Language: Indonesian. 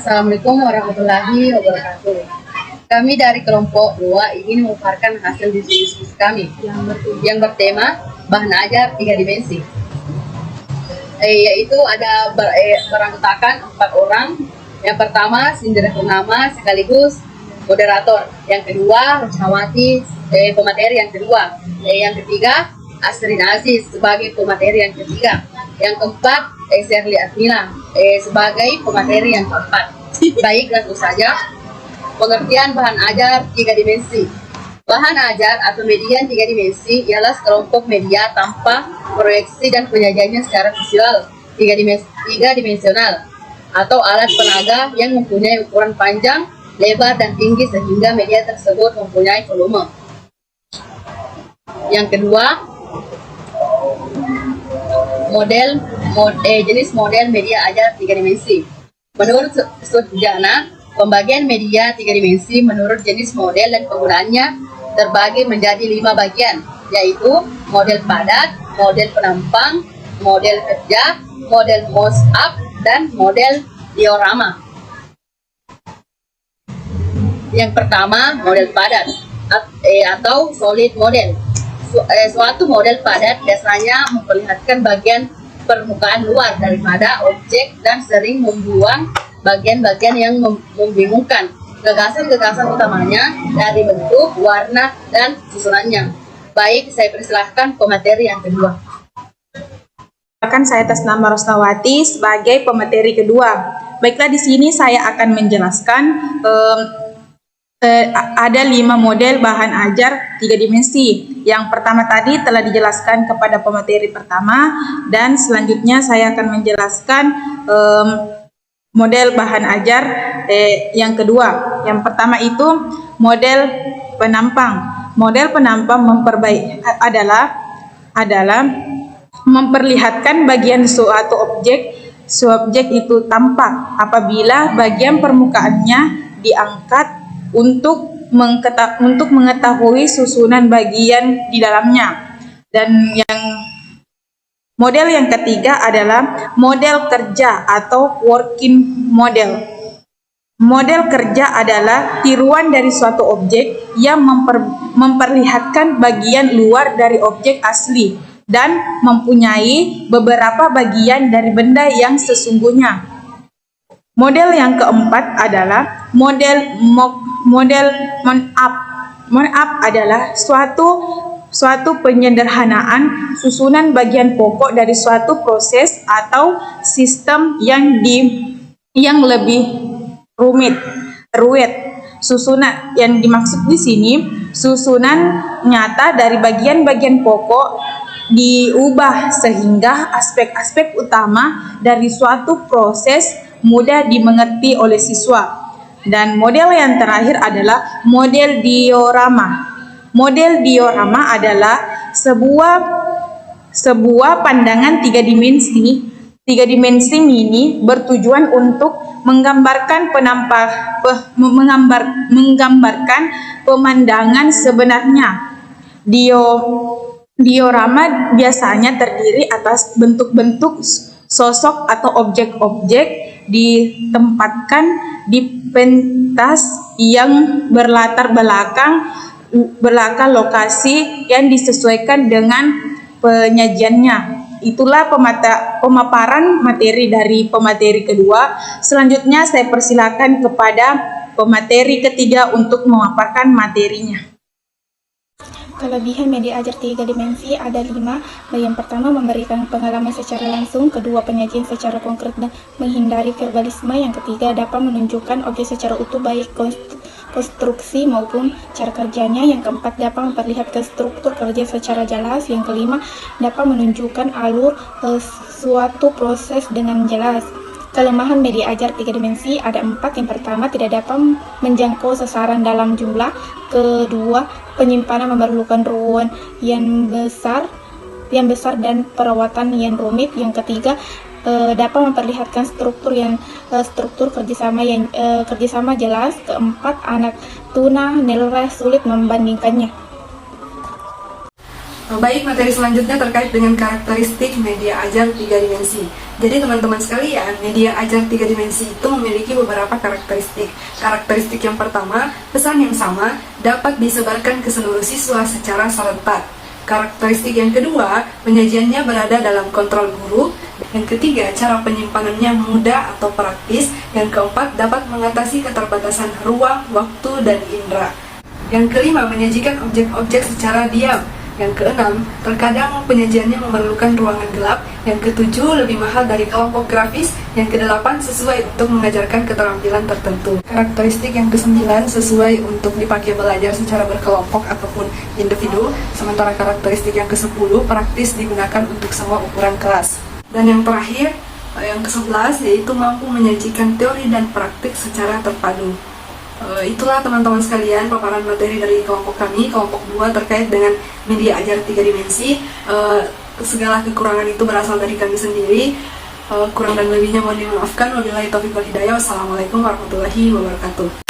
Assalamualaikum warahmatullahi wabarakatuh. Kami dari kelompok 2 ingin memaparkan hasil diskusi kami yang bertema bahan ajar 3 dimensi. Yaitu ada beranggotakan 4 orang. Yang pertama Sindra Purnama sekaligus moderator. Yang kedua Rosnawati pemateri yang kedua. Yang ketiga Asrin Aziz sebagai pemateri yang ketiga. Yang keempat Shirley Admila sebagai pemateri yang keempat. Baik, langsung saja. Pengertian bahan ajar 3 dimensi. Bahan ajar atau media 3 dimensi ialah sekelompok media tanpa proyeksi dan penyajiannya secara visual 3 dimensional atau alat peraga yang mempunyai ukuran panjang, lebar, dan tinggi sehingga media tersebut mempunyai volume. Yang kedua, jenis model media ajar 3 dimensi. Menurut Sujana, pembagian media 3 dimensi menurut jenis model dan penggunaannya terbagi menjadi 5 bagian, yaitu model padat, model penampang, model kerja, model mock-up, dan model diorama. Yang pertama, model padat atau solid model. Suatu model padat biasanya memperlihatkan bagian permukaan luar daripada objek dan sering membuang bagian-bagian yang membingungkan. Gagasan-gagasan utamanya dari bentuk, warna, dan susunannya. Baik, saya persilahkan pemateri yang kedua. Saya atas nama Rosnawati sebagai pemateri kedua. Baiklah, di sini saya akan menjelaskan ada 5 model bahan ajar 3 dimensi. Yang pertama tadi telah dijelaskan kepada pemateri pertama, dan selanjutnya saya akan menjelaskan model bahan ajar yang kedua. Yang pertama itu model penampang. Model penampang adalah memperlihatkan bagian suatu objek itu tampak apabila bagian permukaannya diangkat untuk mengetahui susunan bagian di dalamnya. Dan model yang ketiga adalah model kerja atau working model. Model kerja adalah tiruan dari suatu objek yang memperlihatkan bagian luar dari objek asli dan mempunyai beberapa bagian dari benda yang sesungguhnya. Model yang keempat adalah model mount-up. Mount-up adalah suatu penyederhanaan susunan bagian pokok dari suatu proses atau sistem yang lebih rumit. Susunan yang dimaksud di sini, susunan nyata dari bagian-bagian pokok diubah sehingga aspek-aspek utama dari suatu proses mudah dimengerti oleh siswa. Dan model yang terakhir adalah model diorama. Model diorama adalah sebuah pandangan 3 dimensi mini bertujuan untuk menggambarkan pemandangan sebenarnya. Diorama biasanya terdiri atas bentuk-bentuk sosok atau objek-objek ditempatkan di pentas yang berlatar belakang lokasi yang disesuaikan dengan penyajiannya. Itulah pemaparan materi dari pemateri kedua. Selanjutnya saya persilakan kepada pemateri ketiga untuk memaparkan materinya. Kelebihan media ajar 3 dimensi ada 5. Yang pertama, memberikan pengalaman secara langsung. Kedua, penyajian secara konkret dan menghindari verbalisme. Yang ketiga, dapat menunjukkan objek secara utuh baik konstruksi maupun cara kerjanya. Yang keempat, dapat memperlihatkan struktur kerja secara jelas. Yang kelima, dapat menunjukkan alur suatu proses dengan jelas. Kelemahan media ajar 3 dimensi ada 4. Yang pertama, tidak dapat menjangkau sasaran dalam jumlah. Kedua, penyimpanan memerlukan ruang yang besar dan perawatan yang rumit. Yang ketiga, dapat memperlihatkan struktur kerjasama jelas. Keempat, anak tuna nilai sulit membandingkannya. Baik, materi selanjutnya terkait dengan karakteristik media ajar 3 dimensi. Jadi teman-teman sekalian, media ajar 3 dimensi itu memiliki beberapa karakteristik. Karakteristik yang pertama, pesan yang sama dapat disebarkan ke seluruh siswa secara serentak. Karakteristik yang kedua, penyajiannya berada dalam kontrol guru. Yang ketiga, cara penyimpanannya mudah atau praktis. Yang keempat, dapat mengatasi keterbatasan ruang, waktu, dan indera. Yang kelima, menyajikan objek-objek secara diam. Yang keenam, terkadang penyajiannya memerlukan ruangan gelap. Yang ketujuh, lebih mahal dari kelompok grafis. Yang kedelapan, sesuai untuk mengajarkan keterampilan tertentu. Karakteristik yang kesembilan, sesuai untuk dipakai belajar secara berkelompok ataupun individu. Sementara karakteristik yang ke-10, praktis digunakan untuk semua ukuran kelas. Dan yang terakhir, yang ke-11, yaitu mampu menyajikan teori dan praktik secara terpadu. Itulah teman-teman sekalian paparan materi dari kelompok kami, kelompok 2 terkait dengan media ajar 3 dimensi. Segala kekurangan itu berasal dari kami sendiri. Kurang dan lebihnya mohon dimaafkan. Wabillahi taufiq wal hidayah. Wassalamualaikum warahmatullahi wabarakatuh.